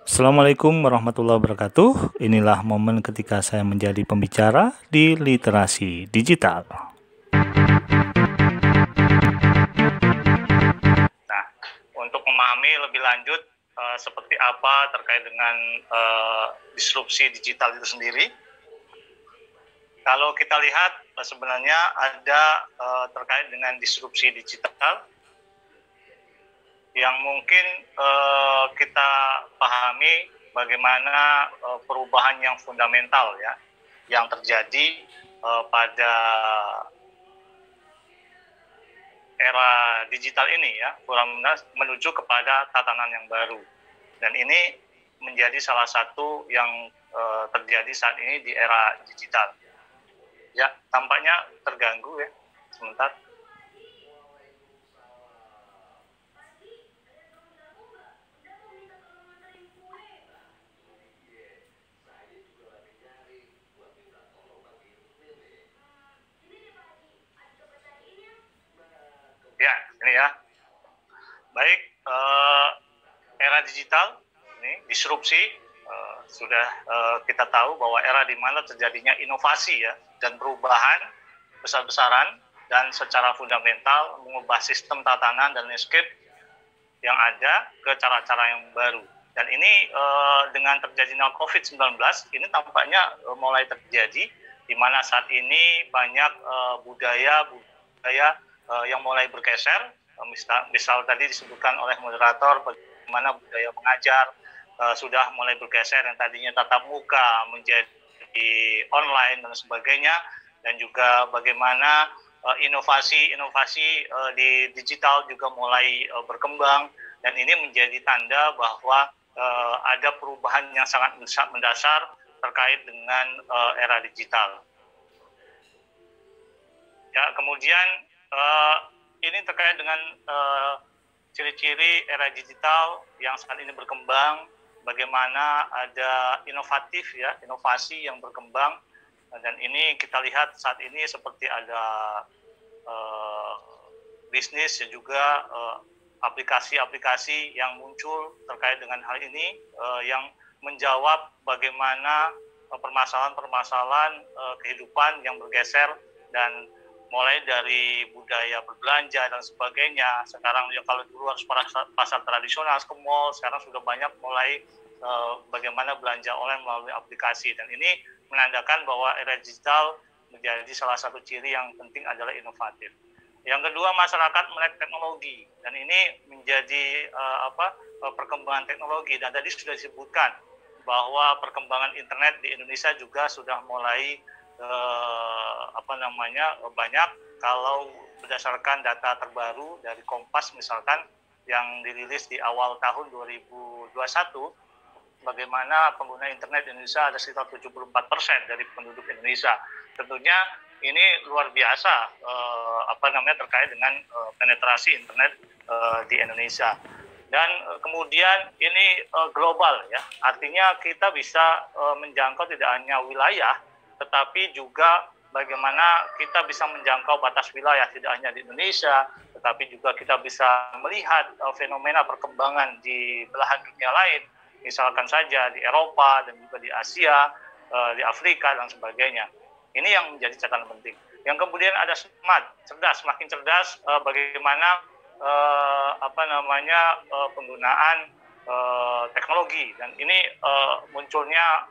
Assalamualaikum warahmatullahi wabarakatuh. Inilah momen ketika saya menjadi pembicara di literasi digital. Nah, untuk memahami lebih lanjut seperti apa terkait dengan disrupsi digital itu sendiri, kalau kita lihat sebenarnya ada terkait dengan disrupsi digital yang mungkin kita pahami bagaimana perubahan yang fundamental ya yang terjadi pada era digital ini ya, menuju kepada tatanan yang baru. Dan ini menjadi salah satu yang terjadi saat ini di era digital. Ya, tampaknya terganggu ya, sebentar. Ya, ini ya. Baik, era digital ini disrupsi sudah kita tahu bahwa era di mana terjadinya inovasi ya dan perubahan besar-besaran dan secara fundamental mengubah sistem tatanan dan landscape yang ada ke cara-cara yang baru. Dan ini dengan terjadinya COVID-19 ini tampaknya mulai terjadi di mana saat ini banyak budaya yang mulai bergeser. Misal tadi disebutkan oleh moderator bagaimana budaya mengajar sudah mulai bergeser, yang tadinya tatap muka menjadi online dan sebagainya, dan juga bagaimana inovasi-inovasi di digital juga mulai berkembang, dan ini menjadi tanda bahwa ada perubahan yang sangat mendasar terkait dengan era digital. Ya, kemudian ini terkait dengan ciri-ciri era digital yang saat ini berkembang, bagaimana ada inovasi yang berkembang, dan ini kita lihat saat ini seperti ada bisnis dan juga aplikasi-aplikasi yang muncul terkait dengan hal ini yang menjawab bagaimana permasalahan-permasalahan kehidupan yang bergeser, dan mulai dari budaya berbelanja dan sebagainya. Sekarang ya kalau dulu harus pasar tradisional, ke mall, sekarang sudah banyak mulai bagaimana belanja online melalui aplikasi. Dan ini menandakan bahwa era digital menjadi salah satu ciri yang penting adalah inovatif. Yang kedua, masyarakat melek teknologi, dan ini menjadi perkembangan teknologi. Dan tadi sudah disebutkan bahwa perkembangan internet di Indonesia juga sudah mulai banyak. Kalau berdasarkan data terbaru dari Kompas misalkan yang dirilis di awal tahun 2021, bagaimana pengguna internet di Indonesia ada sekitar 74% dari penduduk Indonesia. Tentunya ini luar biasa terkait dengan penetrasi internet di Indonesia. Dan kemudian ini global ya, artinya kita bisa menjangkau tidak hanya wilayah, tetapi juga bagaimana kita bisa menjangkau batas wilayah tidak hanya di Indonesia, tetapi juga kita bisa melihat fenomena perkembangan di belahan dunia lain, misalkan saja di Eropa dan juga di Asia, di Afrika dan sebagainya. Ini yang menjadi catatan penting. Yang kemudian ada smart, cerdas, semakin cerdas bagaimana penggunaan teknologi, dan ini munculnya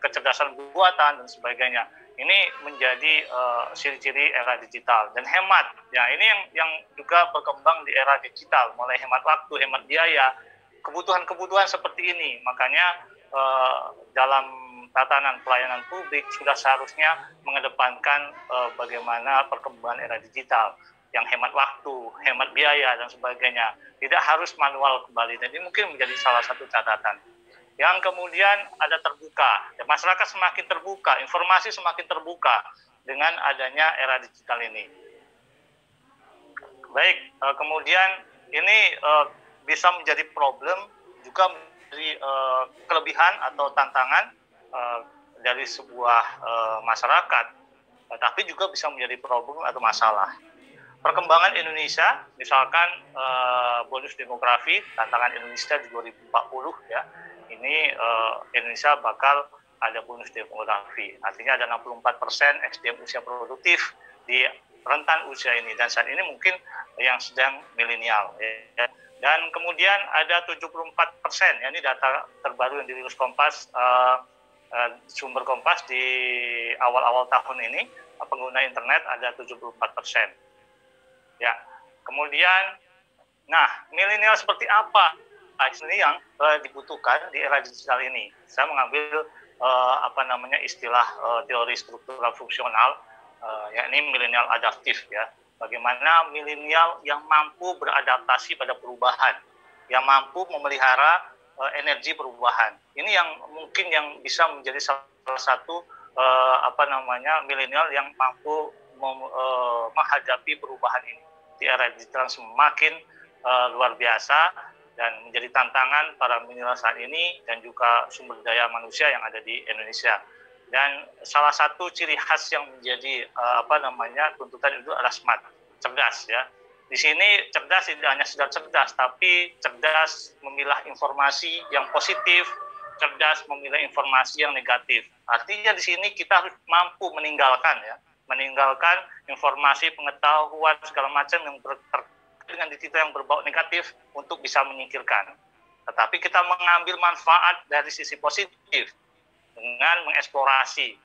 kecerdasan buatan dan sebagainya. Ini menjadi ciri-ciri era digital. Dan hemat, ya ini yang juga berkembang di era digital, mulai hemat waktu, hemat biaya, kebutuhan-kebutuhan seperti ini. Makanya dalam tatanan pelayanan publik sudah seharusnya mengedepankan bagaimana perkembangan era digital yang hemat waktu, hemat biaya dan sebagainya, tidak harus manual kembali. Dan ini mungkin menjadi salah satu catatan. Yang kemudian ada terbuka, ya, masyarakat semakin terbuka, informasi semakin terbuka dengan adanya era digital ini. Baik, kemudian ini bisa menjadi problem, juga menjadi kelebihan atau tantangan dari sebuah masyarakat, tapi juga bisa menjadi problem atau masalah. perkembangan Indonesia, misalkan bonus demografi, tantangan Indonesia di 2040 ya, ini Indonesia bakal ada bonus demografi. Artinya ada 64% SDM usia produktif di rentan usia ini, dan saat ini mungkin yang sedang milenial. Ya. Dan kemudian ada 74%, ya, ini data terbaru yang dirilis Kompas, sumber Kompas di awal-awal tahun ini, pengguna internet ada 74%. Ya, kemudian, nah, milenial seperti apa? Ini yang dibutuhkan di era digital ini. Saya mengambil istilah teori struktural fungsional, yakni milenial adaptif, ya. Bagaimana milenial yang mampu beradaptasi pada perubahan, yang mampu memelihara energi perubahan. Ini yang mungkin yang bisa menjadi salah satu milenial yang mampu menghadapi perubahan ini di era digital semakin luar biasa dan menjadi tantangan para milenial saat ini dan juga sumber daya manusia yang ada di Indonesia. Dan salah satu ciri khas yang menjadi tuntutan itu adalah smart, cerdas, ya. Di sini cerdas tidak hanya sekedar cerdas, tapi cerdas memilah informasi yang positif, cerdas memilah informasi yang negatif. Artinya di sini kita harus mampu meninggalkan informasi, pengetahuan segala macam yang dengan data yang berbau negatif untuk bisa menyingkirkan. Tetapi kita mengambil manfaat dari sisi positif dengan mengeksplorasi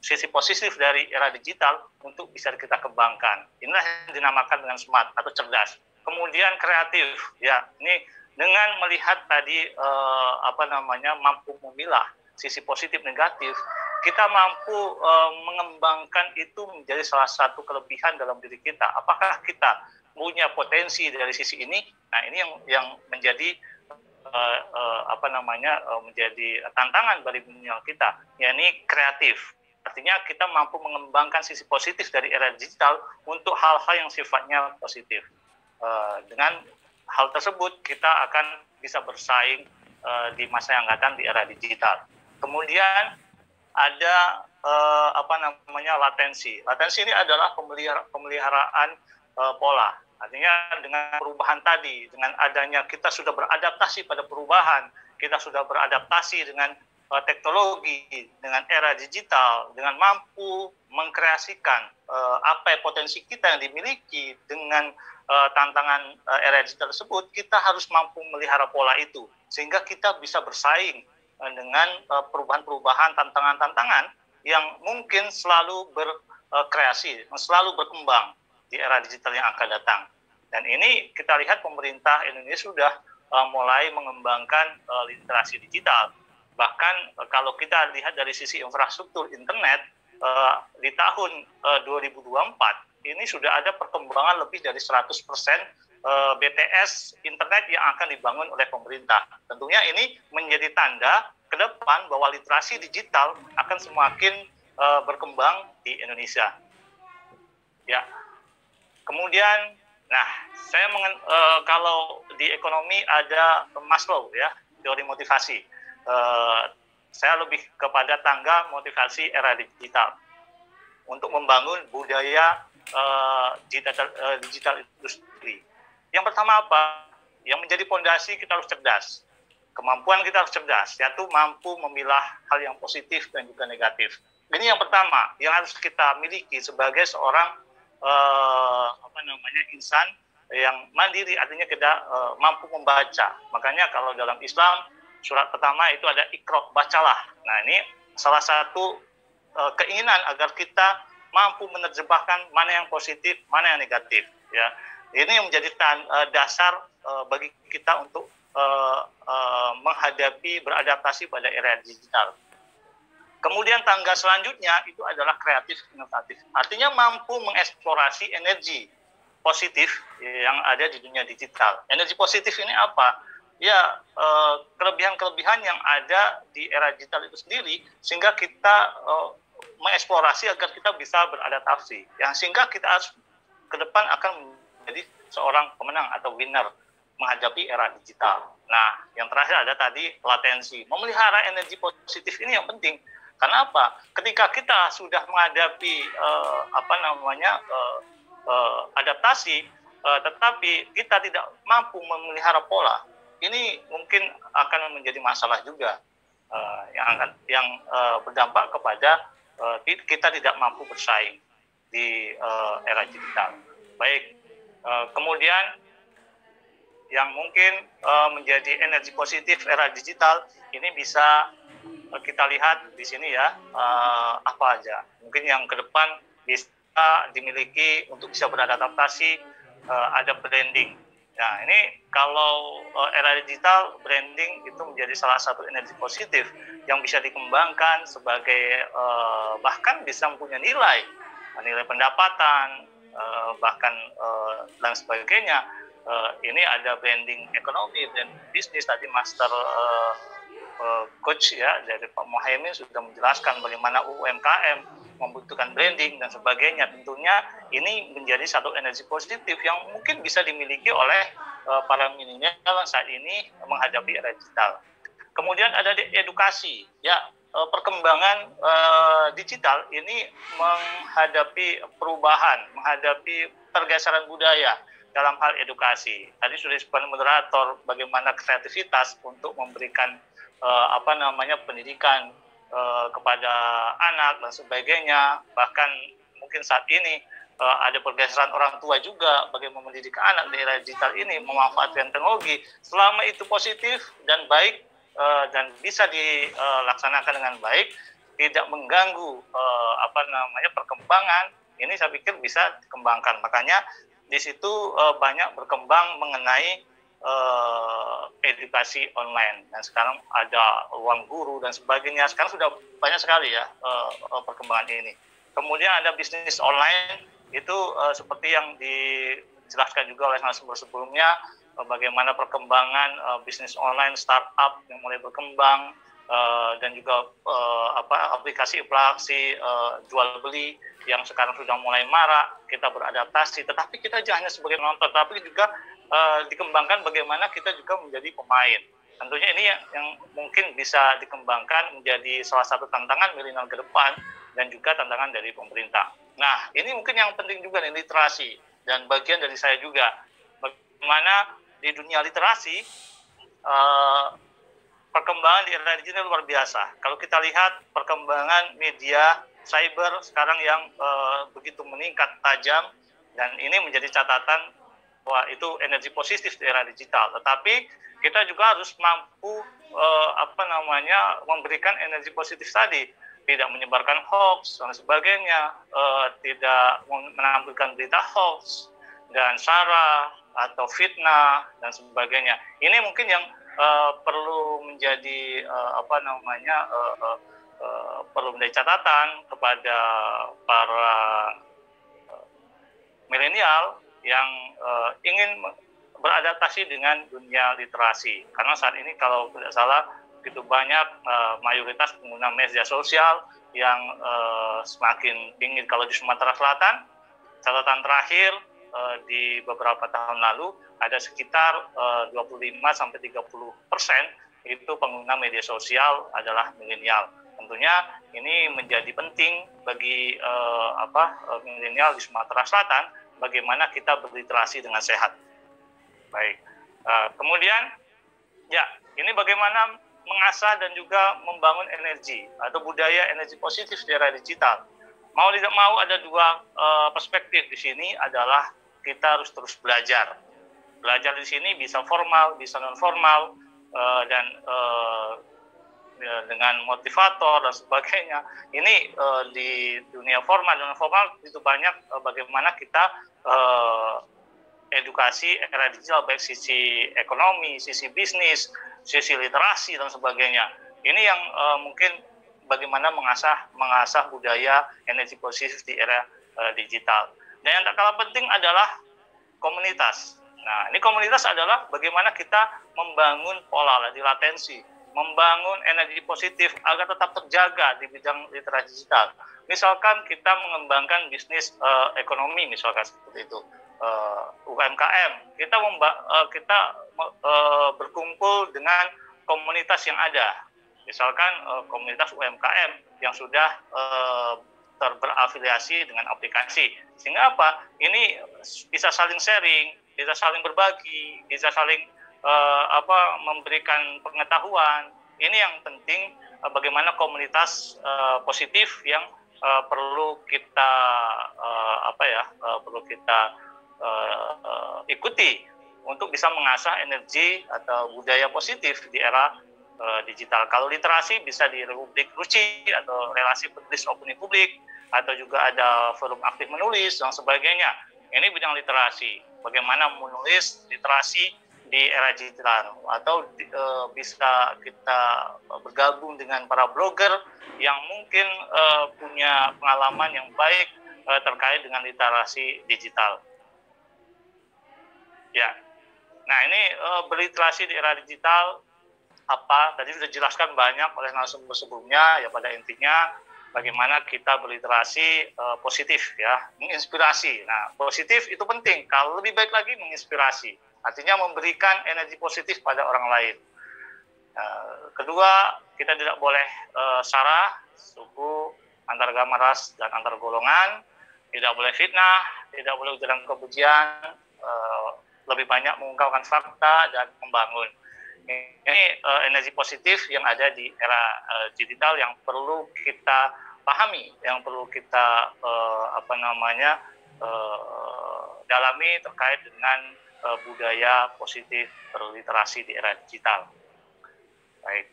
sisi positif dari era digital untuk bisa kita kembangkan. Inilah yang dinamakan dengan smart atau cerdas. Kemudian kreatif, ya, ini dengan melihat tadi mampu memilah sisi positif negatif, kita mampu mengembangkan itu menjadi salah satu kelebihan dalam diri kita. Apakah kita punya potensi dari sisi ini? Nah, ini yang menjadi menjadi tantangan bagi milenial kita, yakni kreatif. Artinya kita mampu mengembangkan sisi positif dari era digital untuk hal-hal yang sifatnya positif. Dengan hal tersebut kita akan bisa bersaing di masa yang akan datang di era digital. Kemudian ada latensi. Latensi ini adalah pemeliharaan pola. Artinya dengan perubahan tadi, dengan adanya kita sudah beradaptasi pada perubahan, kita sudah beradaptasi dengan teknologi, dengan era digital, dengan mampu mengkreasikan potensi kita yang dimiliki dengan tantangan era digital tersebut, kita harus mampu melihara pola itu, sehingga kita bisa bersaing dengan perubahan-perubahan, tantangan-tantangan yang mungkin selalu berkreasi, selalu berkembang di era digital yang akan datang. Dan ini kita lihat pemerintah Indonesia sudah mulai mengembangkan literasi digital. Bahkan kalau kita lihat dari sisi infrastruktur internet, di tahun 2024 ini sudah ada perkembangan lebih dari 100% BTS internet yang akan dibangun oleh pemerintah. Tentunya ini menjadi tanda ke depan bahwa literasi digital akan semakin berkembang di Indonesia. Ya. Kemudian, kalau di ekonomi ada Maslow, ya, teori motivasi. Saya lebih kepada tangga motivasi era digital untuk membangun budaya digital industri. Yang pertama apa? Yang menjadi fondasi kita harus cerdas. Kemampuan kita harus cerdas, yaitu mampu memilah hal yang positif dan juga negatif. Ini yang pertama yang harus kita miliki sebagai seorang insan yang mandiri, artinya kita mampu membaca. Makanya kalau dalam Islam surat pertama itu ada Iqra, bacalah. Nah, ini salah satu keinginan agar kita mampu menerjemahkan mana yang positif, mana yang negatif, ya. Ini yang menjadi dasar bagi kita untuk menghadapi, beradaptasi pada era digital. Kemudian tangga selanjutnya itu adalah kreatif inovatif. Artinya mampu mengeksplorasi energi positif yang ada di dunia digital. Energi positif ini apa? Ya, kelebihan-kelebihan yang ada di era digital itu sendiri, sehingga kita mengeksplorasi agar kita bisa beradaptasi. Sehingga kita harus ke depan akan menjadi seorang pemenang atau winner menghadapi era digital. Nah, yang terakhir ada tadi latensi. Memelihara energi positif ini yang penting. Karena apa? Ketika kita sudah menghadapi adaptasi, tetapi kita tidak mampu memelihara pola, ini mungkin akan menjadi masalah juga, yang berdampak kepada kita tidak mampu bersaing di era digital. Baik, kemudian yang mungkin menjadi energi positif era digital ini bisa kita lihat di sini ya, apa aja mungkin yang ke depan bisa dimiliki untuk bisa beradaptasi. Ada branding. Nah, ini kalau era digital, branding itu menjadi salah satu energi positif yang bisa dikembangkan sebagai bahkan bisa mempunyai nilai pendapatan, bahkan dan sebagainya. Ini ada branding ekonomi dan bisnis. Tadi Master Coach ya dari Pak Mohaimin sudah menjelaskan bagaimana UMKM membutuhkan branding dan sebagainya. Tentunya ini menjadi satu energi positif yang mungkin bisa dimiliki oleh para milenial saat ini menghadapi era digital. Kemudian ada edukasi, ya, perkembangan digital ini menghadapi perubahan, menghadapi pergeseran budaya dalam hal edukasi. Tadi sudah disebutkan moderator bagaimana kreativitas untuk memberikan pendidikan kepada anak dan sebagainya. Bahkan mungkin saat ini ada pergeseran orang tua juga bagaimana mendidik anak di era digital ini, memanfaatkan teknologi selama itu positif dan baik dan bisa dilaksanakan dengan baik, tidak mengganggu perkembangan. Ini saya pikir bisa dikembangkan. Makanya di situ banyak berkembang mengenai edukasi online, dan sekarang ada ruang guru dan sebagainya. Sekarang sudah banyak sekali ya perkembangan ini. Kemudian ada bisnis online, itu seperti yang dijelaskan juga oleh narasumber sebelumnya, bagaimana perkembangan bisnis online startup yang mulai berkembang, dan juga aplikasi jual beli yang sekarang sudah mulai marak. Kita beradaptasi, tetapi kita jangan hanya sebagai penonton, tapi juga dikembangkan bagaimana kita juga menjadi pemain. Tentunya ini yang mungkin bisa dikembangkan menjadi salah satu tantangan milenial ke depan dan juga tantangan dari pemerintah. Nah, ini mungkin yang penting juga nih, literasi, dan bagian dari saya juga bagaimana di dunia literasi perkembangan di era digital luar biasa. Kalau kita lihat perkembangan media cyber sekarang yang begitu meningkat tajam, dan ini menjadi catatan bahwa itu energi positif di era digital. Tetapi kita juga harus mampu memberikan energi positif tadi, tidak menyebarkan hoax dan sebagainya, tidak menampilkan berita hoax dan sara atau fitnah dan sebagainya. Ini mungkin yang perlu menjadi perlu menjadi catatan kepada para milenial yang ingin beradaptasi dengan dunia literasi. Karena saat ini kalau tidak salah begitu banyak mayoritas pengguna media sosial yang semakin tinggi. Kalau di Sumatera Selatan, catatan terakhir di beberapa tahun lalu ada sekitar 25-30% itu pengguna media sosial adalah milenial. Tentunya ini menjadi penting bagi milenial di Sumatera Selatan, bagaimana kita berliterasi dengan sehat. Baik, kemudian ya, ini bagaimana mengasah dan juga membangun energi atau budaya energi positif di era digital. Mau tidak mau ada dua perspektif di sini, adalah kita harus terus belajar. Belajar di sini bisa formal, bisa non formal, dan dengan motivator dan sebagainya. Ini di dunia formal dan non formal itu banyak bagaimana kita edukasi era digital, baik sisi ekonomi, sisi bisnis, sisi literasi dan sebagainya. Ini yang mungkin bagaimana mengasah budaya energi positif di era digital. Dan yang tak kalah penting adalah komunitas. Nah, ini komunitas adalah bagaimana kita membangun pola di latensi, membangun energi positif agar tetap terjaga di bidang literasi digital. Misalkan kita mengembangkan bisnis ekonomi, misalkan seperti itu, UMKM, kita berkumpul dengan komunitas yang ada, misalkan komunitas UMKM yang sudah berafiliasi dengan aplikasi. Sehingga apa? Ini bisa saling sharing, bisa saling berbagi, bisa saling memberikan pengetahuan. Ini yang penting, bagaimana komunitas positif yang perlu kita ikuti untuk bisa mengasah energi atau budaya positif di era digital. Kalau literasi bisa di Republik Ruci atau relasi penulis opini publik, atau juga ada forum aktif menulis dan sebagainya. Ini bidang literasi. Bagaimana menulis literasi di era digital, atau bisa kita bergabung dengan para blogger yang mungkin punya pengalaman yang baik terkait dengan literasi digital. Ya, nah ini berliterasi di era digital apa? Tadi sudah dijelaskan banyak oleh narasumber sebelumnya. Ya, pada intinya bagaimana kita berliterasi positif, ya, menginspirasi. Nah, positif itu penting. Kalau lebih baik lagi menginspirasi, artinya memberikan energi positif pada orang lain. Kedua, kita tidak boleh sara, suku, antar agama, ras, dan antar golongan. Tidak boleh fitnah, tidak boleh ujaran kebencian, lebih banyak mengungkapkan fakta dan membangun. Ini energi positif yang ada di era digital yang perlu kita pahami, yang perlu kita dalami terkait dengan budaya positif berliterasi di era digital. Baik,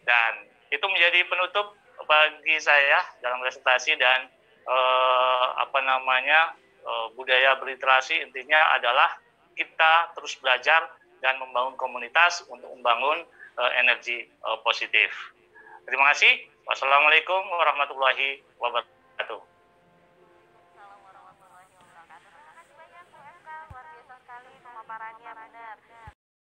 dan itu menjadi penutup bagi saya dalam presentasi. Dan budaya berliterasi intinya adalah kita terus belajar dan membangun komunitas untuk membangun energi positif. Terima kasih. Wassalamualaikum warahmatullahi wabarakatuh. Waalaikumsalam warahmatullahi wabarakatuh. Terima kasih banyak Bu FK, luar biasa sekali pemaparannya, benar.